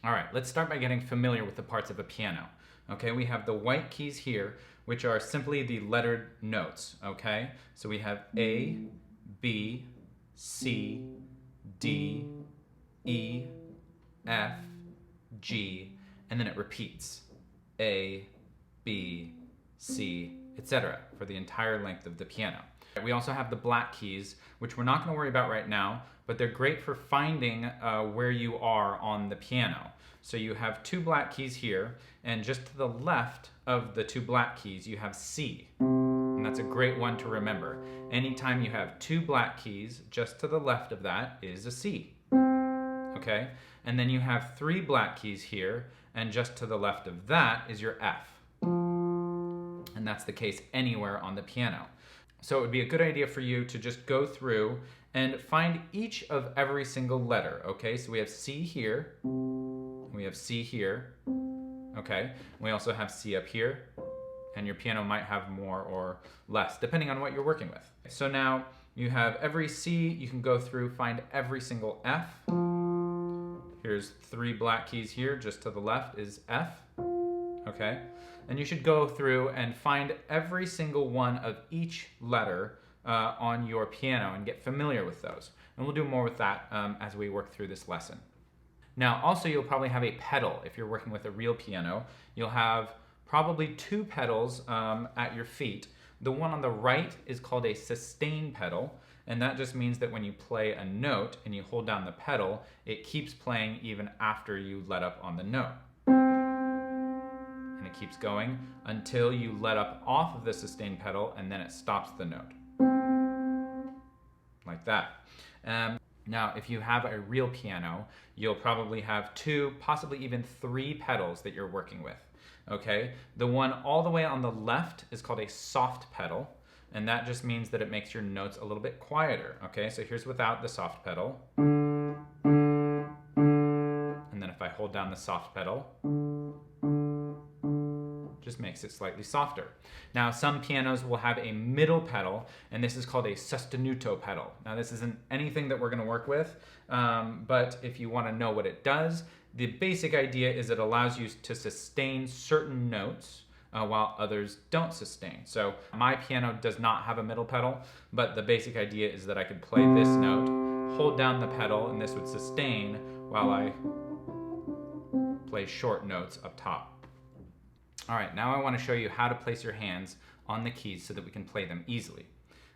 All right, let's start by getting familiar with the parts of a piano. Okay, we have the white keys here, which are simply the lettered notes. Okay, so we have A, B, C, D, E, F, G, and then it repeats A, B, C, etc. for the entire length of the piano. We also have the black keys, which we're not going to worry about right now, but they're great for finding where you are on the piano. So you have two black keys here, and just to the left of the two black keys, you have C. And that's a great one to remember. Anytime you have two black keys, just to the left of that is a C. Okay? And then you have three black keys here, and just to the left of that is your F. And that's the case anywhere on the piano. So it would be a good idea for you to just go through and find each of every single letter. Okay, so we have C here, we have C here, okay? We also have C up here, and your piano might have more or less, depending on what you're working with. So now you have every C, you can go through, find every single F. Here's three black keys here, just to the left is F, okay? And you should go through and find every single one of each letter on your piano and get familiar with those. And we'll do more with that as we work through this lesson. Now, also you'll probably have a pedal. If you're working with a real piano, you'll have probably two pedals at your feet. The one on the right is called a sustain pedal, and that just means that when you play a note and you hold down the pedal, it keeps playing even after you let up on the note. And it keeps going until you let up off of the sustain pedal, and then it stops the note. Like that. Now, if you have a real piano, you'll probably have two, possibly even three pedals that you're working with. Okay? The one all the way on the left is called a soft pedal, and that just means that it makes your notes a little bit quieter. Okay? So here's without the soft pedal. And then if I hold down the soft pedal, just makes it slightly softer. Now, some pianos will have a middle pedal, and this is called a sostenuto pedal. Now, this isn't anything that we're going to work with, but if you want to know what it does, the basic idea is it allows you to sustain certain notes while others don't sustain. So my piano does not have a middle pedal, but the basic idea is that I could play this note, hold down the pedal, and this would sustain while I play short notes up top. All right, now I want to show you how to place your hands on the keys so that we can play them easily.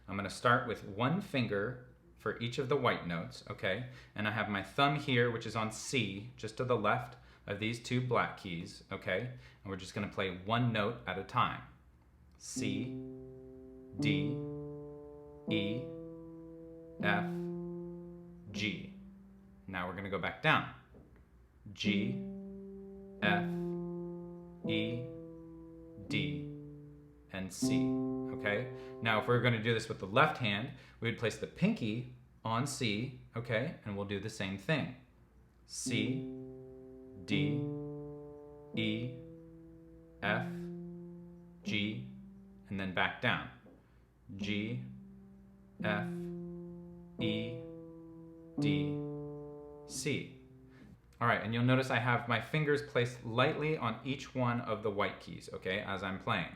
I'm going to start with one finger for each of the white notes, okay? And I have my thumb here, which is on C, just to the left of these two black keys, okay? And we're just going to play one note at a time. C, D, E, F, G. Now we're going to go back down. G, F, E, D, and C, okay? Now, if we're going to do this with the left hand, we would place the pinky on C, okay? And we'll do the same thing. C, D, E, F, G, and then back down. G, F, E, D, C. All right, and you'll notice I have my fingers placed lightly on each one of the white keys, okay, as I'm playing.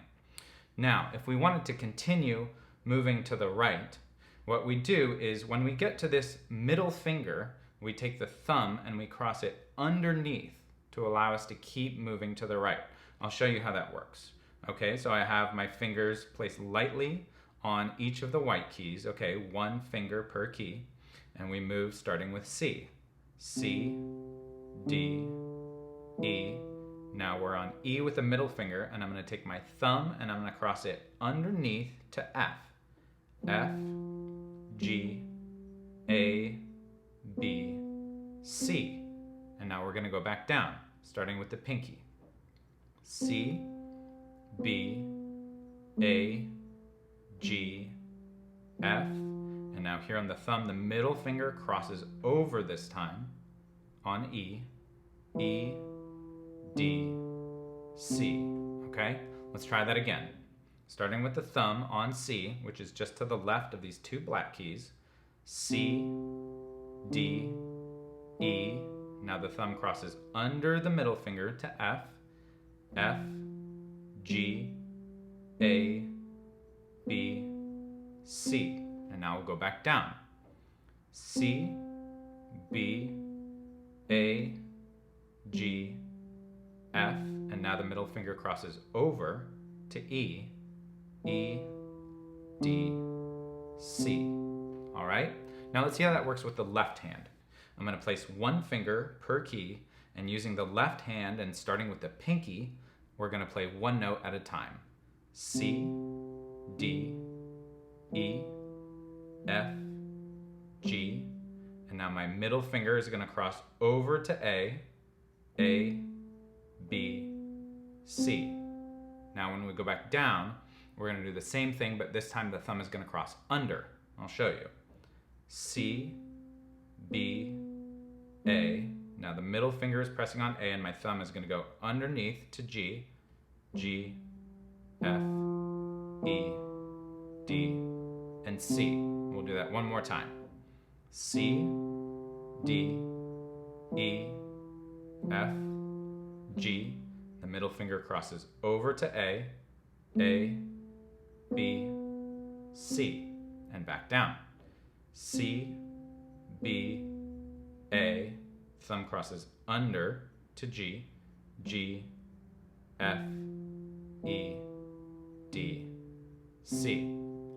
Now, if we wanted to continue moving to the right, what we do is when we get to this middle finger, we take the thumb and we cross it underneath to allow us to keep moving to the right. I'll show you how that works. Okay, so I have my fingers placed lightly on each of the white keys, okay, one finger per key, and we move starting with C. C, D, E. Now we're on E with the middle finger, and I'm going to take my thumb and I'm going to cross it underneath to F. F, G, A, B, C. And now we're going to go back down, starting with the pinky. C, B, A, G, F. And now here on the thumb, the middle finger crosses over this time on E, E, D, C, okay? Let's try that again. Starting with the thumb on C, which is just to the left of these two black keys. C, D, E, Now the thumb crosses under the middle finger to F, F, G, A, B, C. And now we'll go back down. C, B, A, G, F, and now the middle finger crosses over to E, E, D, C. All right? Now let's see how that works with the left hand. I'm going to place one finger per key, and using the left hand and starting with the pinky, we're going to play one note at a time. C, D, E, F, G, and now my middle finger is going to cross over to A, B, C. Now when we go back down, we're going to do the same thing, but this time the thumb is going to cross under. I'll show you. C, B, A. Now the middle finger is pressing on A, and my thumb is going to go underneath to G, G, F, E, D, and C. We'll do that one more time. C, D, E, F, G. The middle finger crosses over to A, B, C, and back down. C, B, A. Thumb crosses under to G, G, F, E, D, C.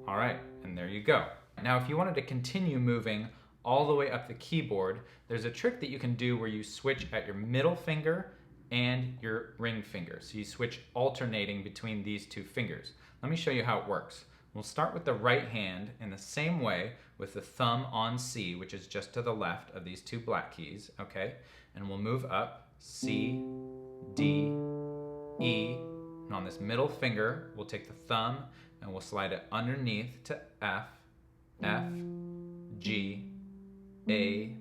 All right, and there you go. Now, if you wanted to continue moving all the way up the keyboard, there's a trick that you can do where you switch at your middle finger and your ring finger. So you switch alternating between these two fingers. Let me show you how it works. We'll start with the right hand in the same way with the thumb on C, which is just to the left of these two black keys, okay? And we'll move up C, D, E, and on this middle finger, we'll take the thumb and we'll slide it underneath to F, F, G, A,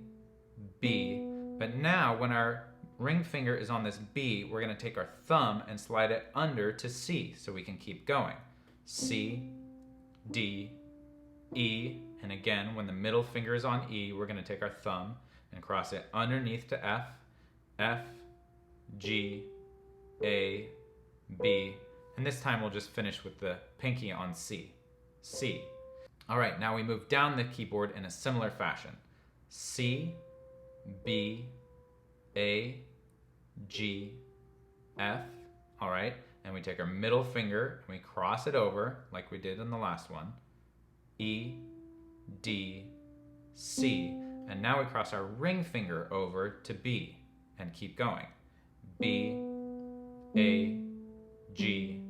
B. But now when our ring finger is on this B, we're going to take our thumb and slide it under to C so we can keep going. C, D, E, and again, when the middle finger is on E, we're going to take our thumb and cross it underneath to F, F, G, A, B, and this time we'll just finish with the pinky on C, C. All right, now we move down the keyboard in a similar fashion. C, B, A, G, F, all right, and we take our middle finger and we cross it over like we did in the last one, E, D, C, and now we cross our ring finger over to B and keep going. B, A, G,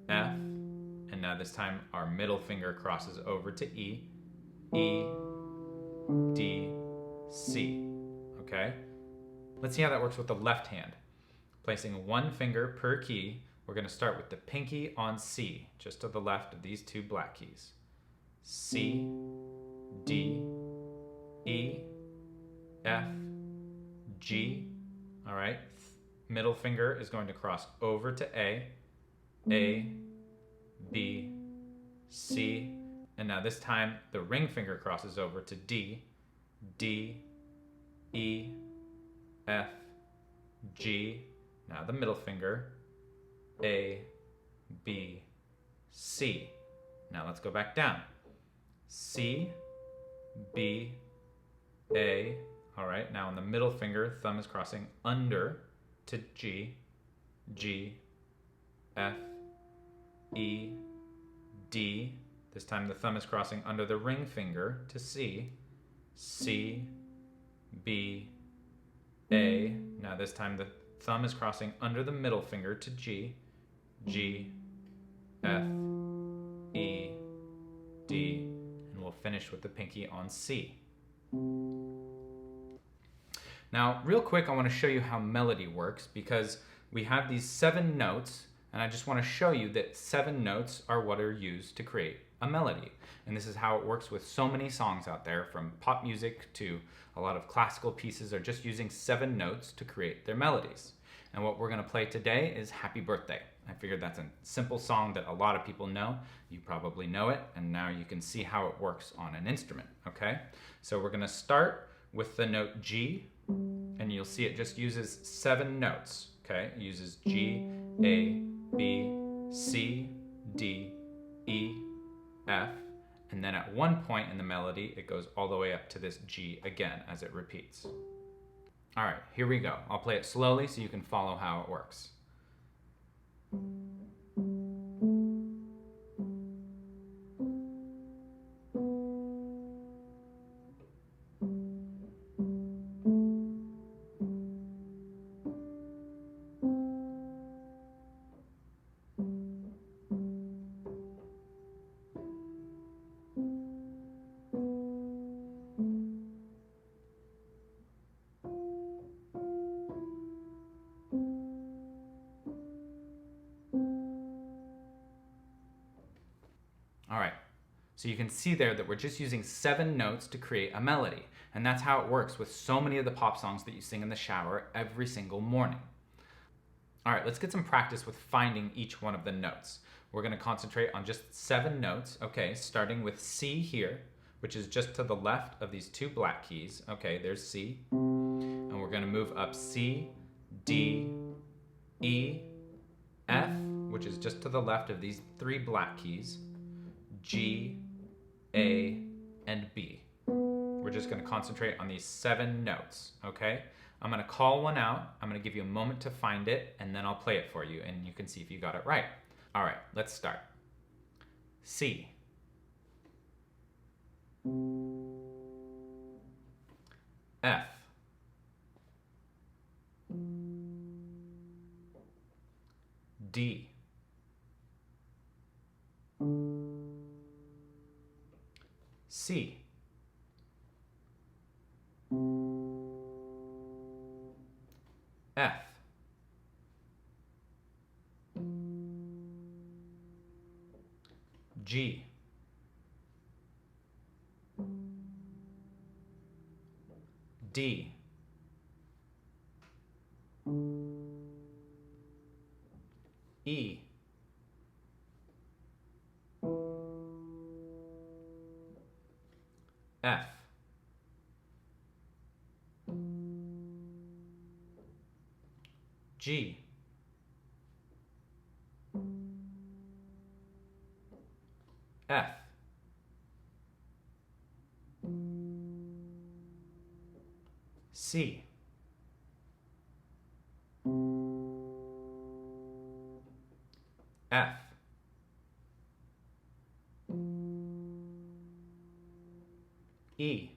F, and now this time our middle finger crosses over to E, E, D, C, okay? Let's see how that works with the left hand. Placing one finger per key, we're going to start with the pinky on C, just to the left of these two black keys. C, D, E, F, G, all right? Middle finger is going to cross over to A, B, C, and now this time the ring finger crosses over to D, D, E, F, G, now the middle finger, A, B, C. Now let's go back down. C, B, A, all right, now on the middle finger, thumb is crossing under to G, G, F, E, D. This time the thumb is crossing under the ring finger to C, C, B, A. Now this time the thumb is crossing under the middle finger to G, G, F, E, D, and we'll finish with the pinky on C. Now, real quick, I want to show you how melody works because we have these 7 notes, and I just want to show you that 7 notes are what are used to create a melody. And this is how it works with so many songs out there, from pop music to a lot of classical pieces are just using 7 notes to create their melodies. And what we're going to play today is Happy Birthday. I figured that's a simple song that a lot of people know. You probably know it, and now you can see how it works on an instrument, okay? So we're going to start with the note G, And you'll see it just uses 7 notes, okay? It uses G, A, B, C, D, E, F, and then at one point in the melody, it goes all the way up to this G again as it repeats. All right, here we go. I'll play it slowly so you can follow how it works. All right, so you can see there that we're just using 7 notes to create a melody. And that's how it works with so many of the pop songs that you sing in the shower every single morning. All right, let's get some practice with finding each one of the notes. We're gonna concentrate on just 7 notes, okay, starting with C here, which is just to the left of these 2 black keys. Okay, there's C. And we're gonna move up C, D, E, F, which is just to the left of these 3 black keys, G, A, and B. We're just gonna concentrate on these 7 notes, okay? I'm gonna call one out, I'm gonna give you a moment to find it, and then I'll play it for you, and you can see if you got it right. All right, let's start. C. F. D. C. F. G. D. E. F. G. F. C. F. E.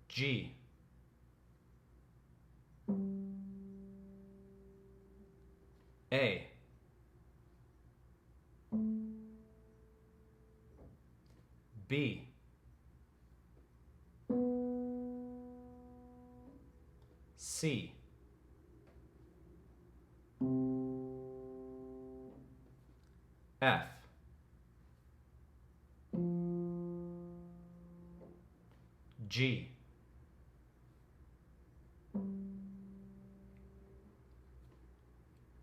G. A. B. C. F. G.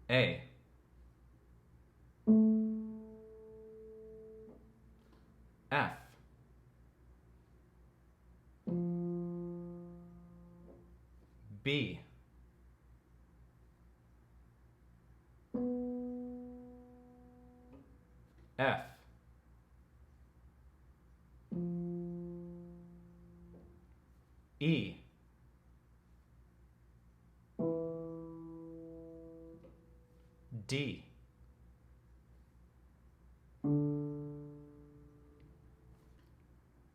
A. F. B. F. E. D.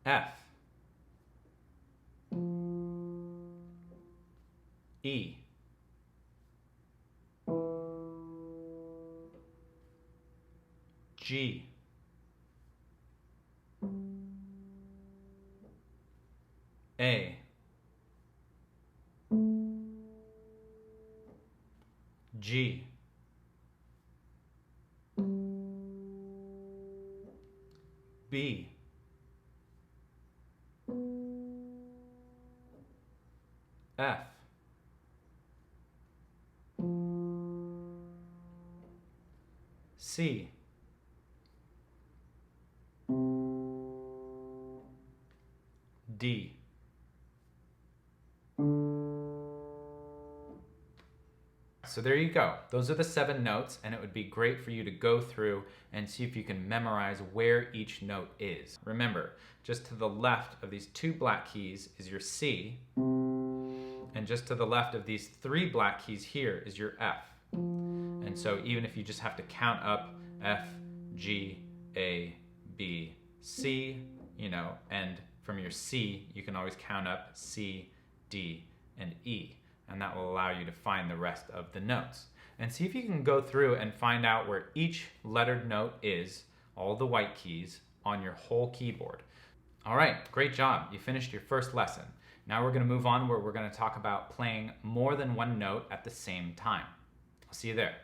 F. E. G. A. G. B. F. C. D. So there you go. Those are the 7 notes, and it would be great for you to go through and see if you can memorize where each note is. Remember, just to the left of these 2 black keys is your C, and just to the left of these 3 black keys here is your F. And so even if you just have to count up F, G, A, B, C, and from your C, you can always count up C, D, and E. And that will allow you to find the rest of the notes. And see if you can go through and find out where each lettered note is, all the white keys, on your whole keyboard. All right, great job. You finished your first lesson. Now we're going to move on where we're going to talk about playing more than one note at the same time. I'll see you there.